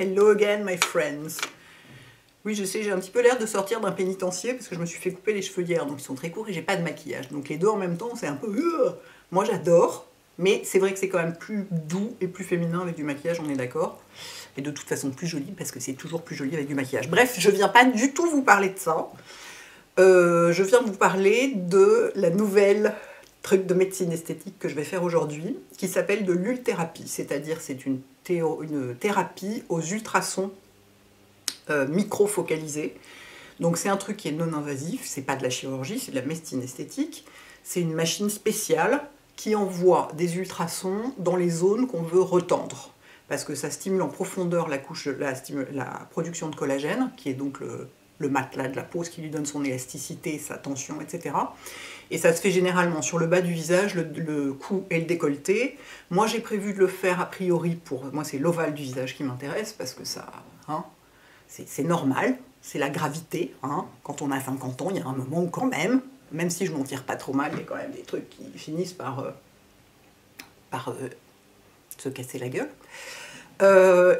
Hello again, my friends. Oui, je sais, j'ai un petit peu l'air de sortir d'un pénitencier parce que je me suis fait couper les cheveux hier, donc ils sont très courts et j'ai pas de maquillage. Donc les deux en même temps, c'est un peu... Moi j'adore, mais c'est vrai que c'est quand même plus doux et plus féminin avec du maquillage, on est d'accord. Et de toute façon plus joli parce que c'est toujours plus joli avec du maquillage. Bref, je viens pas du tout vous parler de ça. Je viens vous parler de la nouvelle truc de médecine esthétique que je vais faire aujourd'hui, qui s'appelle de l'ulthérapie, c'est-à-dire c'est une thérapie aux ultrasons micro-focalisés. Donc c'est un truc qui est non invasif, c'est pas de la chirurgie, c'est de la médecine esthétique. C'est une machine spéciale qui envoie des ultrasons dans les zones qu'on veut retendre, parce que ça stimule en profondeur la production de collagène, qui est donc le matelas de la peau, ce qui lui donne son élasticité, sa tension, etc. Et ça se fait généralement sur le bas du visage, le cou et le décolleté. Moi, j'ai prévu de le faire a priori pour... Moi, c'est l'ovale du visage qui m'intéresse, parce que ça... Hein, c'est normal, c'est la gravité. Hein. Quand on a 50 ans, il y a un moment où quand même si je m'en tire pas trop mal, il y a quand même des trucs qui finissent par se casser la gueule.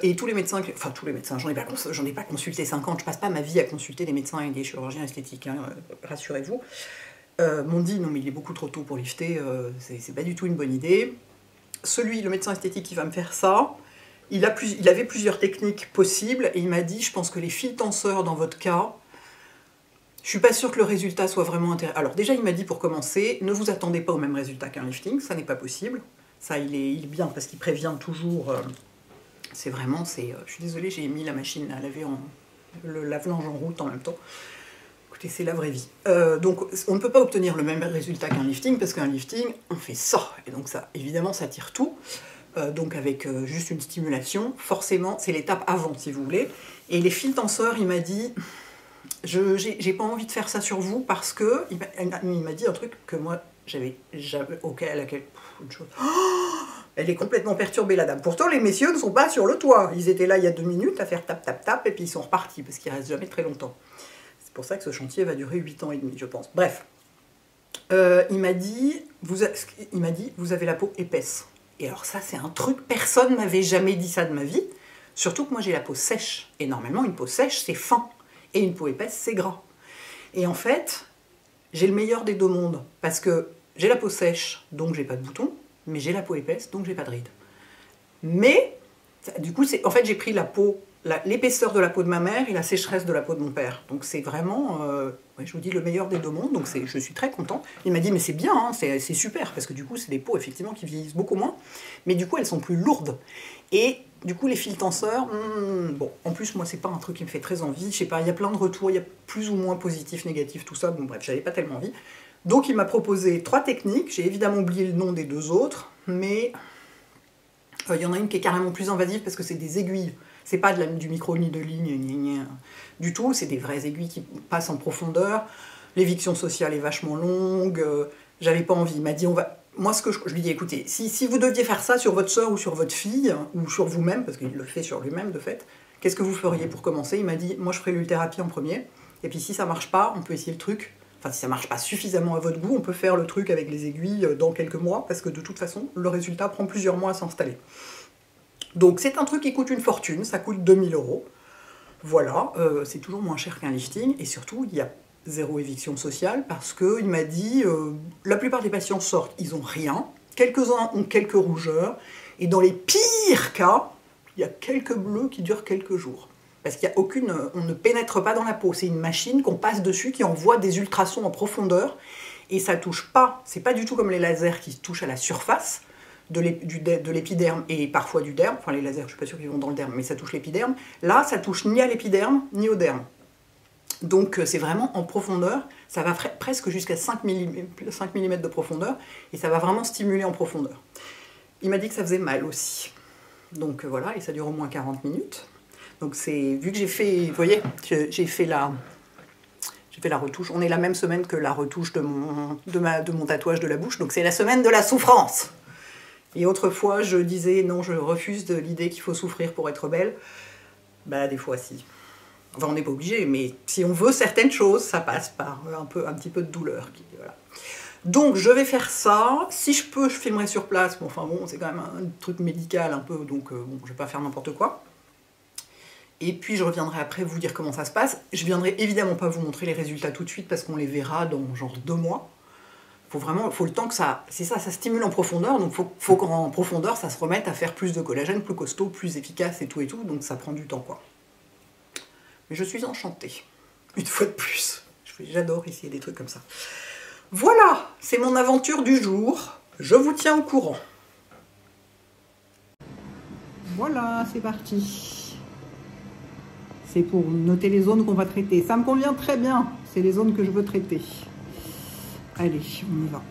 Et tous les médecins, enfin tous les médecins, j'en ai pas consulté 50, je passe pas ma vie à consulter des médecins et des chirurgiens esthétiques, hein, rassurez-vous, m'ont dit non mais il est beaucoup trop tôt pour lifter, c'est pas du tout une bonne idée. Le médecin esthétique qui va me faire ça, il avait plusieurs techniques possibles et il m'a dit je pense que les fils tenseurs dans votre cas, je suis pas sûre que le résultat soit vraiment intéressant. Alors déjà il m'a dit pour commencer, ne vous attendez pas au même résultat qu'un lifting, ça n'est pas possible. Ça il est bien parce qu'il prévient toujours... C'est vraiment, je suis désolée, j'ai mis la machine à laver, le lave-linge en route en même temps. Écoutez, c'est la vraie vie. Donc, on ne peut pas obtenir le même résultat qu'un lifting, parce qu'un lifting, on fait ça. Et donc, ça, évidemment, ça tire tout. Donc, avec juste une stimulation, forcément, c'est l'étape avant, si vous voulez. Et les fils tenseurs, il m'a dit, j'ai pas envie de faire ça sur vous, parce que, il m'a dit un truc que moi, j'avais une chose... Elle est complètement perturbée, la dame. Pourtant, les messieurs ne sont pas sur le toit. Ils étaient là il y a 2 minutes à faire tap, tap, tap, et puis ils sont repartis, parce qu'ils ne restent jamais très longtemps. C'est pour ça que ce chantier va durer 8 ans et demi, je pense. Bref. Il m'a dit, vous avez la peau épaisse. Et alors ça, c'est un truc, personne ne m'avait jamais dit ça de ma vie. Surtout que moi, j'ai la peau sèche. Et normalement, une peau sèche, c'est fin. Et une peau épaisse, c'est gras. Et en fait, j'ai le meilleur des deux mondes. Parce que j'ai la peau sèche, donc j'ai pas de boutons. Mais j'ai la peau épaisse, donc j'ai pas de rides. Mais, du coup, en fait, j'ai pris l'épaisseur de la peau de ma mère et la sécheresse de la peau de mon père. Donc c'est vraiment, je vous dis, le meilleur des deux mondes, donc je suis très contente. Il m'a dit, mais c'est bien, hein, c'est super, parce que du coup, c'est des peaux, effectivement, qui vieillissent beaucoup moins, mais du coup, elles sont plus lourdes. Et du coup, les fils tenseurs, bon, en plus, moi, c'est pas un truc qui me fait très envie, je sais pas, il y a plein de retours, il y a plus ou moins positifs, négatifs, tout ça, bon bref, j'avais pas tellement envie. Donc il m'a proposé 3 techniques, j'ai évidemment oublié le nom des 2 autres, mais il y en a une qui est carrément plus invasive parce que c'est des aiguilles. C'est pas du micro ni de ligne, du tout, c'est des vraies aiguilles qui passent en profondeur. L'éviction sociale est vachement longue, j'avais pas envie. Il m'a dit, moi je lui dis, écoutez, si vous deviez faire ça sur votre sœur ou sur votre fille, ou sur vous-même, parce qu'il le fait sur lui-même de fait, qu'est-ce que vous feriez pour commencer? Il m'a dit, moi je ferai l'ulthérapie en premier, et puis si ça marche pas, on peut essayer le truc. Enfin, si ça marche pas suffisamment à votre goût, on peut faire le truc avec les aiguilles dans quelques mois, parce que de toute façon, le résultat prend plusieurs mois à s'installer. Donc c'est un truc qui coûte une fortune, ça coûte 2000 €. Voilà, c'est toujours moins cher qu'un lifting, et surtout, il y a 0 éviction sociale, parce qu'il m'a dit, la plupart des patients sortent, ils ont rien, quelques-uns ont quelques rougeurs, et dans les pires cas, il y a quelques bleus qui durent quelques jours. Parce qu'il y a on ne pénètre pas dans la peau, c'est une machine qu'on passe dessus qui envoie des ultrasons en profondeur et ça touche pas, c'est pas du tout comme les lasers qui touchent à la surface de l'épiderme et parfois du derme, enfin les lasers je suis pas sûre qu'ils vont dans le derme mais ça touche l'épiderme, là ça touche ni à l'épiderme ni au derme. Donc c'est vraiment en profondeur, ça va presque jusqu'à 5 mm de profondeur et ça va vraiment stimuler en profondeur. Il m'a dit que ça faisait mal aussi, donc voilà, et ça dure au moins 40 minutes. Donc vu que j'ai fait, vous voyez, j'ai fait la retouche, on est la même semaine que la retouche de mon tatouage de la bouche, donc c'est la semaine de la souffrance. Et autrefois, je disais, non, je refuse de l'idée qu'il faut souffrir pour être belle. Bah, des fois, si. Enfin, on n'est pas obligé, mais si on veut certaines choses, ça passe par un petit peu de douleur. Voilà. Donc, je vais faire ça. Si je peux, je filmerai sur place. Bon, enfin bon, c'est quand même un truc médical un peu, donc bon, je vais pas faire n'importe quoi. Et puis je reviendrai après vous dire comment ça se passe. Je viendrai évidemment pas vous montrer les résultats tout de suite parce qu'on les verra dans genre 2 mois. Faut le temps que ça... C'est ça, ça stimule en profondeur, donc faut qu'en profondeur ça se remette à faire plus de collagène, plus costaud, plus efficace et tout, donc ça prend du temps quoi. Mais je suis enchantée, une fois de plus. J'adore essayer des trucs comme ça. Voilà, c'est mon aventure du jour. Je vous tiens au courant. Voilà, c'est parti. C'est pour noter les zones qu'on va traiter. Ça me convient très bien. C'est les zones que je veux traiter. Allez, on y va.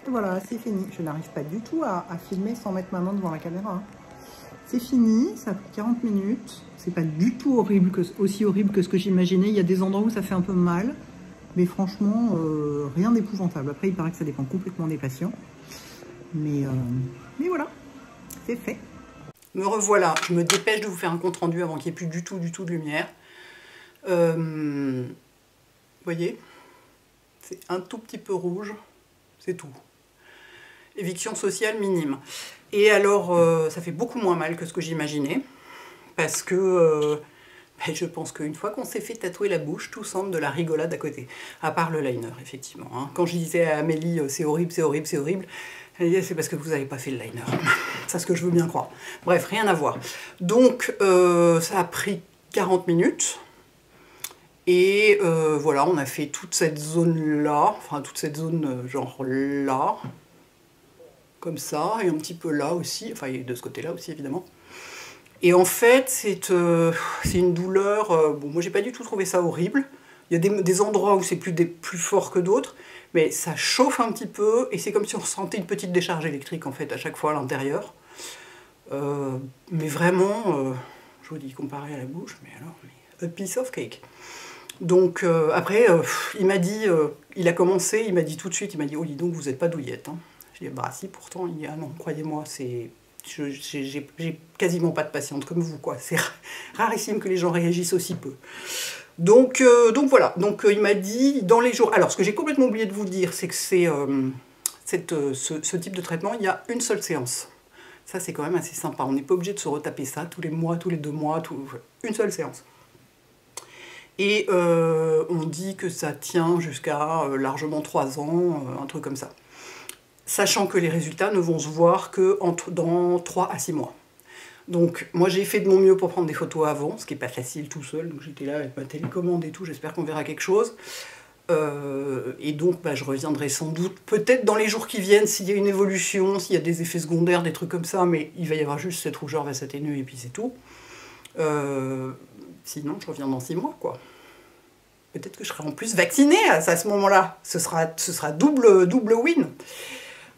Et voilà, c'est fini. Je n'arrive pas du tout à filmer sans mettre ma main devant la caméra. C'est fini, ça a pris 40 minutes. C'est pas du tout horrible, aussi horrible que ce que j'imaginais. Il y a des endroits où ça fait un peu mal. Mais franchement, rien d'épouvantable. Après, il paraît que ça dépend complètement des patients. Mais voilà, c'est fait. Me revoilà. Je me dépêche de vous faire un compte rendu avant qu'il n'y ait plus du tout de lumière. Vous voyez, c'est un tout petit peu rouge. C'est tout. Éviction sociale minime. Et alors, ça fait beaucoup moins mal que ce que j'imaginais. Parce que... je pense qu'une fois qu'on s'est fait tatouer la bouche, tout semble de la rigolade à côté. À part le liner, effectivement. Hein. Quand je disais à Amélie, c'est horrible, c'est horrible, c'est horrible, elle disait, c'est parce que vous n'avez pas fait le liner. C'est ce que je veux bien croire. Bref, rien à voir. Donc, ça a pris 40 minutes. Et voilà, on a fait toute cette zone-là, enfin toute cette zone genre là, comme ça, et un petit peu là aussi, enfin et de ce côté-là aussi, évidemment. Et en fait, c'est une douleur... bon, moi, j'ai pas du tout trouvé ça horrible. Il y a des endroits où c'est plus fort que d'autres, mais ça chauffe un petit peu, et c'est comme si on ressentait une petite décharge électrique, en fait, à chaque fois à l'intérieur. Mais vraiment, je vous dis, comparé à la bouche, mais alors, a piece of cake. Donc, après, il m'a dit... il a commencé, il m'a dit tout de suite, il m'a dit, oh, dis donc, vous n'êtes pas douillette. Hein. J'ai dit, bah si, pourtant, il dit, ah non, croyez-moi, c'est... J'ai quasiment pas de patiente comme vous, quoi. C'est rarissime que les gens réagissent aussi peu. Donc voilà. Donc il m'a dit dans les jours... Alors, ce que j'ai complètement oublié de vous dire, c'est que c'est ce type de traitement, il y a une seule séance. Ça, c'est quand même assez sympa. On n'est pas obligé de se retaper ça tous les mois, tous les 2 mois, une seule séance. Et on dit que ça tient jusqu'à largement 3 ans, un truc comme ça. Sachant que les résultats ne vont se voir que dans 3 à 6 mois. Donc moi j'ai fait de mon mieux pour prendre des photos avant, ce qui n'est pas facile tout seul, donc j'étais là avec ma télécommande et tout, j'espère qu'on verra quelque chose. Et donc je reviendrai sans doute, peut-être dans les jours qui viennent, s'il y a une évolution, s'il y a des effets secondaires, des trucs comme ça, mais il va y avoir juste cette rougeur va s'atténuer et puis c'est tout. Sinon je reviens dans 6 mois, quoi. Peut-être que je serai en plus vaccinée à ce moment-là, ce sera double win.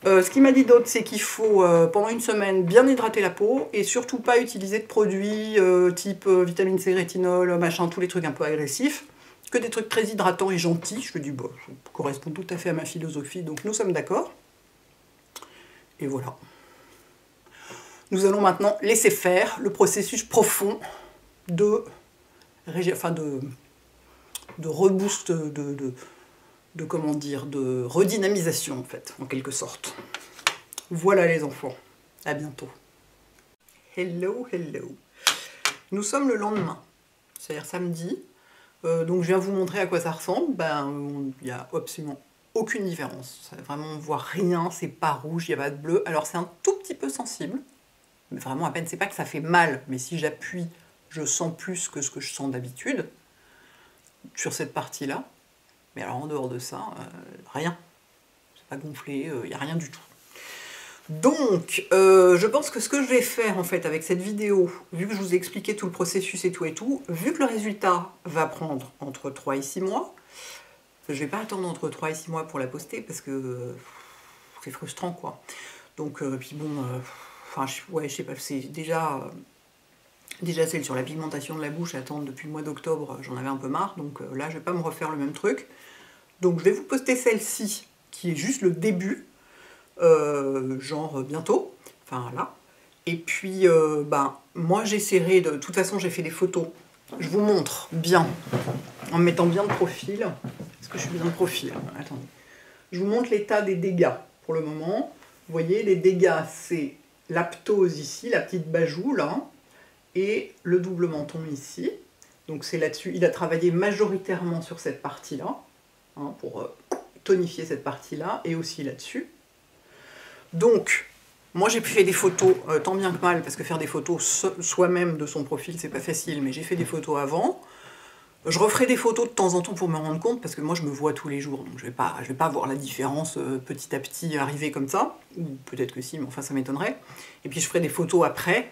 Ce qu'il m'a dit d'autre, c'est qu'il faut, pendant une semaine, bien hydrater la peau et surtout pas utiliser de produits type vitamine C, rétinol, machin, tous les trucs un peu agressifs, que des trucs très hydratants et gentils. Je me dis, bon, ça correspond tout à fait à ma philosophie, donc nous sommes d'accord. Et voilà. Nous allons maintenant laisser faire le processus profond de reboost, comment dire, de redynamisation en fait, en quelque sorte. Voilà les enfants, à bientôt. Hello, hello. Nous sommes le lendemain, c'est-à-dire samedi, donc je viens vous montrer à quoi ça ressemble. Il n'y a absolument aucune différence, vraiment on voit rien, c'est pas rouge, il n'y a pas de bleu. Alors c'est un tout petit peu sensible, mais vraiment à peine, c'est pas que ça fait mal, mais si j'appuie, je sens plus que ce que je sens d'habitude sur cette partie-là. Mais alors en dehors de ça, rien. C'est pas gonflé, il n'y a rien du tout. Donc, je pense que ce que je vais faire en fait avec cette vidéo, vu que je vous ai expliqué tout le processus et tout, vu que le résultat va prendre entre 3 et 6 mois, je vais pas attendre entre 3 et 6 mois pour la poster parce que c'est frustrant quoi. Donc, puis bon, ouais, je sais pas, c'est déjà celle sur la pigmentation de la bouche, attendre depuis le mois d'octobre, j'en avais un peu marre, donc là je vais pas me refaire le même truc. Donc je vais vous poster celle-ci, qui est juste le début, genre bientôt, enfin là. Et puis, moi j'essaierai de toute façon j'ai fait des photos je vous montre bien, en me mettant bien de profil. Est-ce que je suis bien de profil? Attendez. Je vous montre l'état des dégâts pour le moment. Vous voyez, les dégâts, c'est l'aptose ici, la petite bajoue là, et le double menton ici. Donc c'est là-dessus. Il a travaillé majoritairement sur cette partie-là, hein, pour tonifier cette partie-là, et aussi là-dessus. Donc, moi j'ai fait des photos tant bien que mal, parce que faire des photos soi-même de son profil, c'est pas facile, mais j'ai fait des photos avant. Je referai des photos de temps en temps pour me rendre compte, parce que moi je me vois tous les jours, donc je vais pas voir la différence petit à petit arriver comme ça, ou peut-être que si, mais enfin ça m'étonnerait. Et puis je ferai des photos après,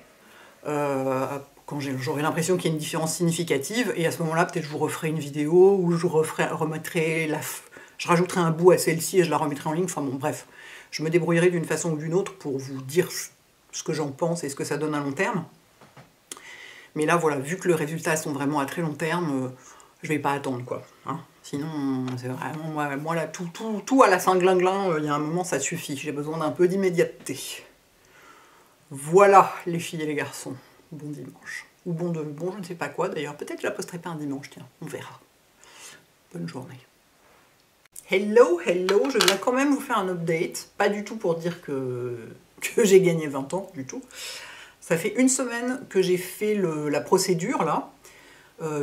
quand j'aurai l'impression qu'il y a une différence significative, et à ce moment-là peut-être je vous referai une vidéo, ou je je rajouterai un bout à celle-ci et je la remettrai en ligne, enfin bon bref. Je me débrouillerai d'une façon ou d'une autre pour vous dire ce que j'en pense et ce que ça donne à long terme. Mais là, voilà, vu que les résultats sont vraiment à très long terme, je vais pas attendre, quoi. Hein. Sinon, c'est vraiment... Moi, là, tout à la Saint-Glinglin, il y a un moment, ça suffit. J'ai besoin d'un peu d'immédiateté. Voilà, les filles et les garçons. Bon dimanche. Ou bon, je ne sais pas quoi, d'ailleurs. Peut-être que je la posterai pas un dimanche, tiens. On verra. Bonne journée. Hello, hello, je viens quand même vous faire un update, pas du tout pour dire que j'ai gagné 20 ans, du tout. Ça fait une semaine que j'ai fait la procédure, là,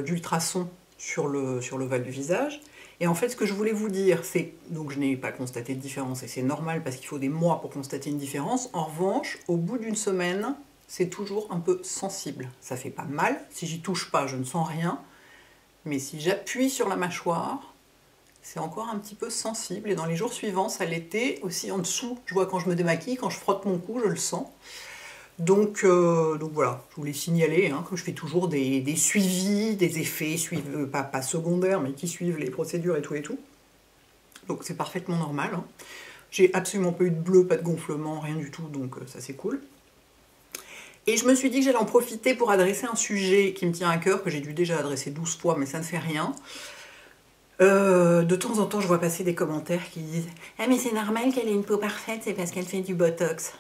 d'ultrason sur l'ovale du visage. Et en fait, ce que je voulais vous dire, c'est... Donc je n'ai pas constaté de différence, et c'est normal, parce qu'il faut des mois pour constater une différence. En revanche, au bout d'une semaine, c'est toujours un peu sensible. Ça fait pas mal, si j'y touche pas, je ne sens rien. Mais si j'appuie sur la mâchoire... c'est encore un petit peu sensible, et dans les jours suivants, ça l'était aussi en dessous. Je vois quand je me démaquille, quand je frotte mon cou, je le sens. Donc voilà, je voulais signaler, hein, que je fais toujours des suivis, des effets, pas secondaires, mais qui suivent les procédures et tout et tout. Donc c'est parfaitement normal. Hein. J'ai absolument pas eu de bleu, pas de gonflement, rien du tout, donc ça c'est cool. Et je me suis dit que j'allais en profiter pour adresser un sujet qui me tient à cœur, que j'ai dû déjà adresser 12 fois, mais ça ne fait rien. De temps en temps, je vois passer des commentaires qui disent « Ah mais c'est normal qu'elle ait une peau parfaite, c'est parce qu'elle fait du botox. »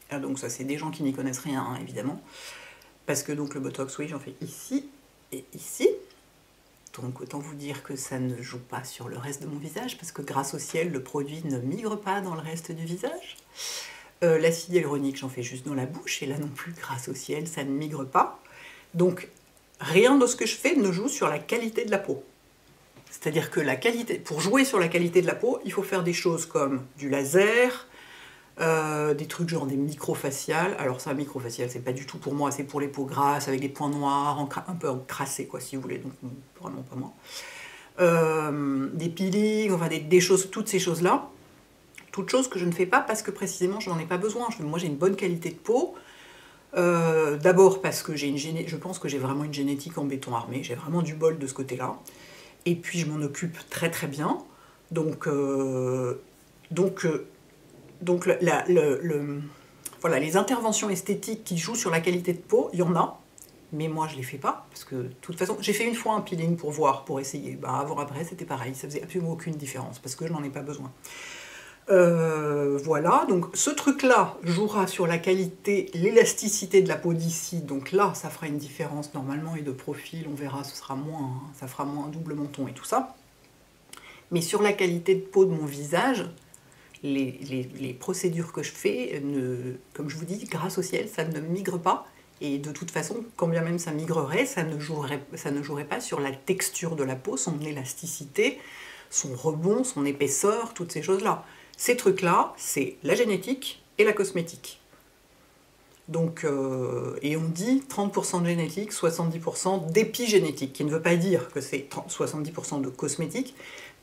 Ah, donc ça, c'est des gens qui n'y connaissent rien, hein, évidemment. Parce que donc le botox, oui, j'en fais ici et ici. Donc autant vous dire que ça ne joue pas sur le reste de mon visage, parce que grâce au ciel, le produit ne migre pas dans le reste du visage. L'acide hyaluronique, j'en fais juste dans la bouche, et là non plus, grâce au ciel, ça ne migre pas. Donc rien de ce que je fais ne joue sur la qualité de la peau. C'est-à-dire que pour jouer sur la qualité de la peau, il faut faire des choses comme du laser, des trucs genre des microfaciales. Alors ça, microfacial, c'est pas du tout pour moi, c'est pour les peaux grasses, avec des points noirs, un peu encrassés, quoi, si vous voulez, donc vraiment pas moi. Des peelings, enfin des choses, toutes ces choses-là. Toutes choses que je ne fais pas parce que précisément, je n'en ai pas besoin. Moi, j'ai une bonne qualité de peau. D'abord parce que je pense que j'ai vraiment une génétique en béton armé, j'ai vraiment du bol de ce côté-là. Et puis je m'en occupe très très bien. Donc voilà, les interventions esthétiques qui jouent sur la qualité de peau, il y en a, mais moi je les fais pas, parce que de toute façon, j'ai fait une fois un peeling pour voir, pour essayer. Bah, avant après, c'était pareil, ça faisait absolument aucune différence, parce que je n'en ai pas besoin. Voilà, donc ce truc-là jouera sur la qualité, l'élasticité de la peau d'ici, donc là, ça fera une différence normalement, et de profil, on verra, ce sera moins, hein, ça fera moins un double menton et tout ça. Mais sur la qualité de peau de mon visage, les procédures que je fais, comme je vous dis, grâce au ciel, ça ne migre pas, et de toute façon, quand bien même ça migrerait, ça ne jouerait pas sur la texture de la peau, son élasticité, son rebond, son épaisseur, toutes ces choses-là. Ces trucs-là, c'est la génétique et la cosmétique. Donc, et on dit 30% de génétique, 70% d'épigénétique, qui ne veut pas dire que c'est 70% de cosmétique,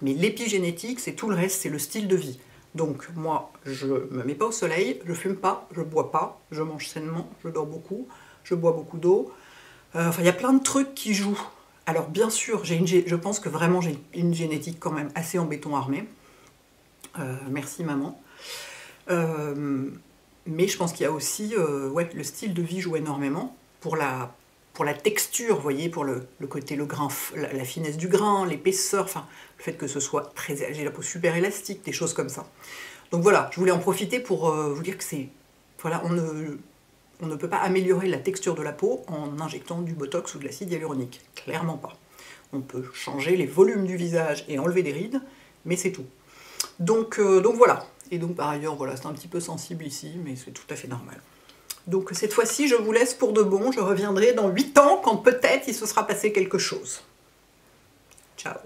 mais l'épigénétique, c'est tout le reste, c'est le style de vie. Donc moi, je me mets pas au soleil, je fume pas, je bois pas, je mange sainement, je dors beaucoup, je bois beaucoup d'eau. Enfin, il y a plein de trucs qui jouent. Alors bien sûr, je pense que vraiment j'ai une génétique quand même assez en béton armé. Merci maman. Mais je pense qu'il y a aussi, ouais, le style de vie joue énormément pour la texture, vous voyez, pour le côté, le grain, la finesse du grain, l'épaisseur, enfin, le fait que ce soit très... J'ai la peau super élastique, des choses comme ça. Donc voilà, je voulais en profiter pour vous dire que c'est... Voilà, On ne peut pas améliorer la texture de la peau en injectant du botox ou de l'acide hyaluronique, clairement pas. On peut changer les volumes du visage et enlever des rides, mais c'est tout. Donc voilà. Et donc par ailleurs, voilà, c'est un petit peu sensible ici, mais c'est tout à fait normal. Donc cette fois-ci, je vous laisse pour de bon. Je reviendrai dans 8 ans, quand peut-être il se sera passé quelque chose. Ciao.